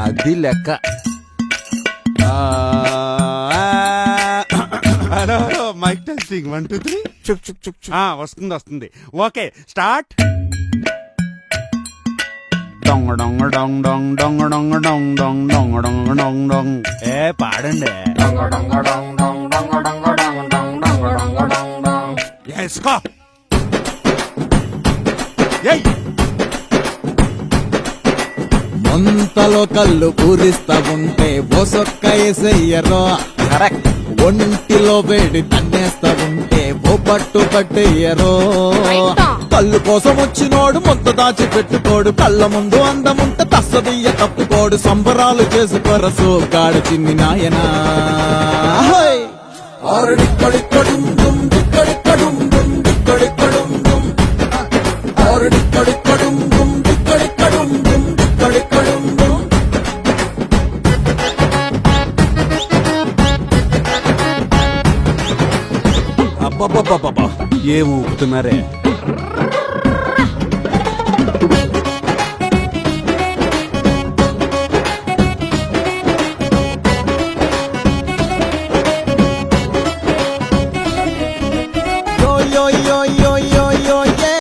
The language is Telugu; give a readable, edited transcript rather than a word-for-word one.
అది లెక్క. Hello mic testing 1 2 3. చుక్ చుక్ చుక్ చుక్. వస్తుంది. Okay start. డొంగ డొంగ డొంగ డొంగ డొంగ డొంగ డొంగ డొంగ డొంగ డొంగ డొంగ డొంగ. పాడండి. వేసుకో. ముంతలో కళ్ళు పూరిస్తా ఉంటే బొసొక్క ఎసయ్యరో. కరెక్ట్. ఒంటిలో వేడి తన్నేస్తా ఉంటే ఓ పట్టు పట్టేయరో. కళ్ళు కోసం వచ్చినోడు ముద్ద దాచి పెట్టుకోడు, కళ్ళ ముందు అందముంటే తస్సదియ్య తప్పుకోడు. సంబరాలు చేసుకోరసు గాడు చిన్ని నాయనా. అబ్బబ్బబ్బబ్బా, ఏం ఊపుతున్నారే.